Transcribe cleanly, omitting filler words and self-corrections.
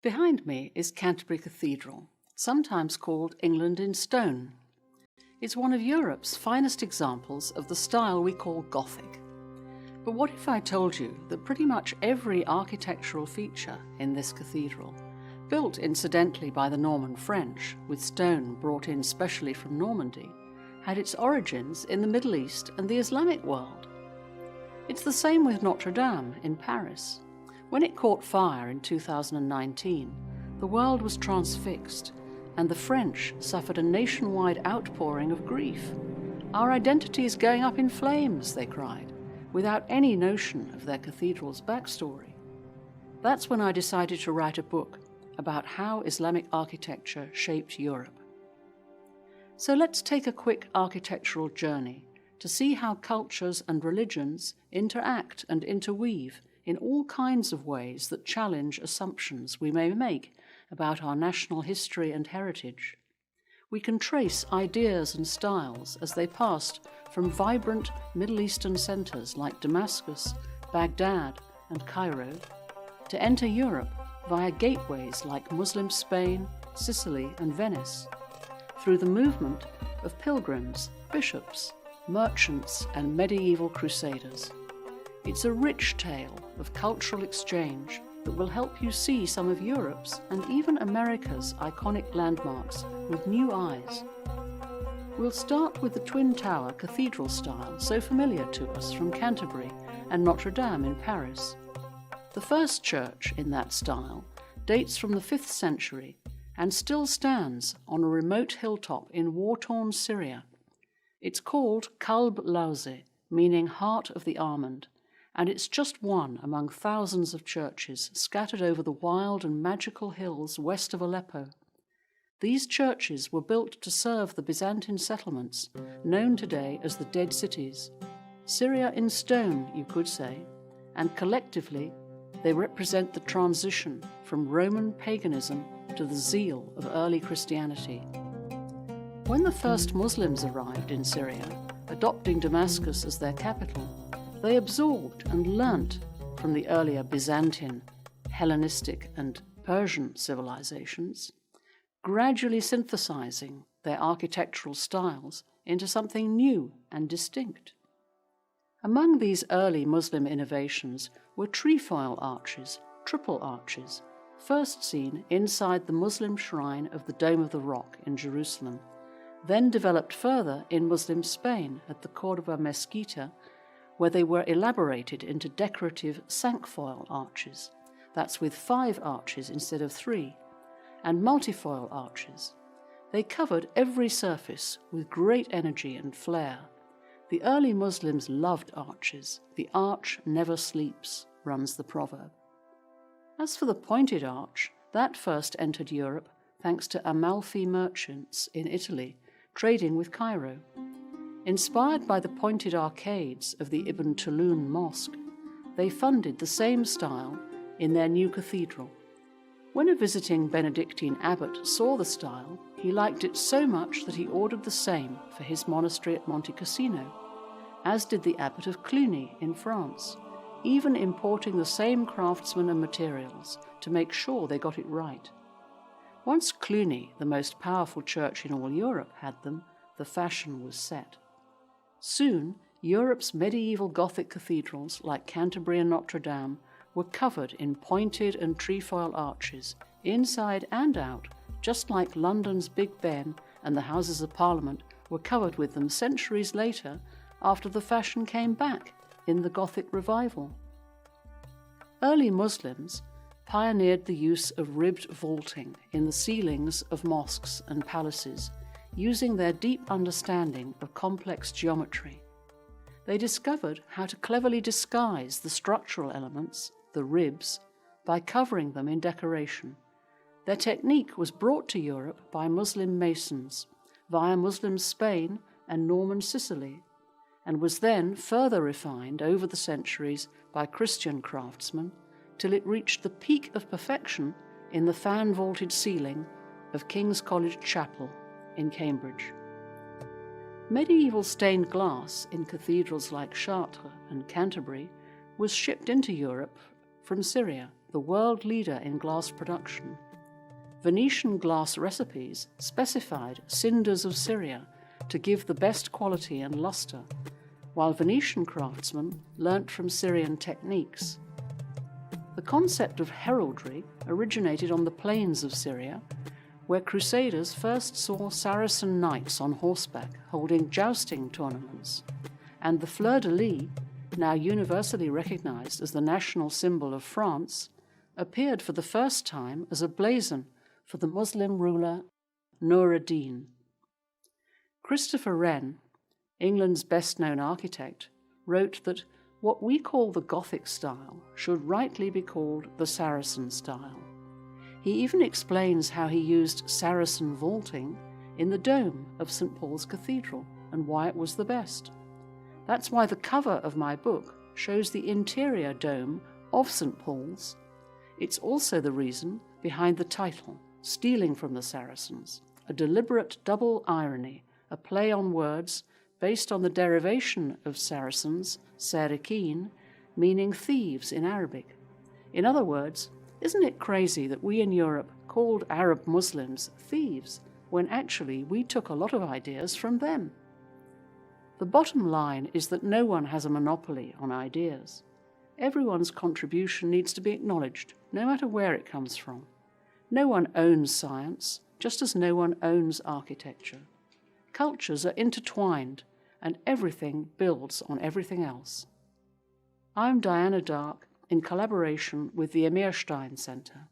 Behind me is Canterbury Cathedral, sometimes called England in stone. It's one of Europe's finest examples of the style we call Gothic. But what if I told you that pretty much every architectural feature in this cathedral, built incidentally by the Norman French, with stone brought in specially from Normandy, had its origins in the Middle East and the Islamic world? It's the same with Notre Dame in Paris. When it caught fire in 2019, the world was transfixed, and the French suffered a nationwide outpouring of grief. "Our identity is going up in flames," they cried, without any notion of their cathedral's backstory. That's when I decided to write a book about how Islamic architecture shaped Europe. So let's take a quick architectural journey to see how cultures and religions interact and interweave in all kinds of ways that challenge assumptions we may make about our national history and heritage. We can trace ideas and styles as they passed from vibrant Middle Eastern centres like Damascus, Baghdad and Cairo, to enter Europe via gateways like Muslim Spain, Sicily and Venice, through the movement of pilgrims, bishops, merchants and medieval crusaders. It's a rich tale of cultural exchange that will help you see some of Europe's and even America's iconic landmarks with new eyes. We'll start with the Twin Tower cathedral style so familiar to us from Canterbury and Notre Dame in Paris. The first church in that style dates from the 5th century and still stands on a remote hilltop in war-torn Syria. It's called Kalb Lawze, meaning heart of the almond, and it's just one among thousands of churches scattered over the wild and magical hills west of Aleppo. These churches were built to serve the Byzantine settlements, known today as the Dead Cities. Syria in stone, you could say, and collectively they represent the transition from Roman paganism to the zeal of early Christianity. When the first Muslims arrived in Syria, adopting Damascus as their capital, they absorbed and learnt from the earlier Byzantine, Hellenistic and Persian civilizations, gradually synthesizing their architectural styles into something new and distinct. Among these early Muslim innovations were trefoil arches, triple arches, first seen inside the Muslim shrine of the Dome of the Rock in Jerusalem, then developed further in Muslim Spain at the Córdoba Mesquita, where they were elaborated into decorative cinquefoil arches, that's with 5 arches instead of 3, and multifoil arches. They covered every surface with great energy and flair. The early Muslims loved arches. "The arch never sleeps," runs the proverb. As for the pointed arch, that first entered Europe thanks to Amalfi merchants in Italy trading with Cairo. Inspired by the pointed arcades of the Ibn Tulun Mosque, they funded the same style in their new cathedral. When a visiting Benedictine abbot saw the style, he liked it so much that he ordered the same for his monastery at Monte Cassino, as did the abbot of Cluny in France, even importing the same craftsmen and materials to make sure they got it right. Once Cluny, the most powerful church in all Europe, had them, the fashion was set. Soon, Europe's medieval Gothic cathedrals like Canterbury and Notre Dame were covered in pointed and trefoil arches, inside and out, just like London's Big Ben and the Houses of Parliament were covered with them centuries later after the fashion came back in the Gothic revival. Early Muslims pioneered the use of ribbed vaulting in the ceilings of mosques and palaces, using their deep understanding of complex geometry. They discovered how to cleverly disguise the structural elements, the ribs, by covering them in decoration. Their technique was brought to Europe by Muslim masons via Muslim Spain and Norman Sicily, and was then further refined over the centuries by Christian craftsmen till it reached the peak of perfection in the fan-vaulted ceiling of King's College Chapel in Cambridge. Medieval stained glass in cathedrals like Chartres and Canterbury was shipped into Europe from Syria the world leader in glass production. Venetian glass recipes specified cinders of Syria to give the best quality and luster, while Venetian craftsmen learnt from Syrian techniques. The concept of heraldry originated on the plains of Syria, where crusaders first saw Saracen knights on horseback holding jousting tournaments, and the fleur-de-lis, now universally recognized as the national symbol of France, appeared for the first time as a blazon for the Muslim ruler Nur ad-Din. Christopher Wren, England's best-known architect, wrote that what we call the Gothic style should rightly be called the Saracen style. He even explains how he used Saracen vaulting in the dome of St. Paul's Cathedral and why it was the best. That's why the cover of my book shows the interior dome of St. Paul's. It's also the reason behind the title, Stealing from the Saracens, a deliberate double irony, a play on words based on the derivation of Saracens, Sarikin, meaning thieves in Arabic. In other words, isn't it crazy that we in Europe called Arab Muslims thieves when actually we took a lot of ideas from them? The bottom line is that no one has a monopoly on ideas. Everyone's contribution needs to be acknowledged, no matter where it comes from. No one owns science, just as no one owns architecture. Cultures are intertwined, and everything builds on everything else. I'm Diana Dark, in collaboration with the Emir Stein Center.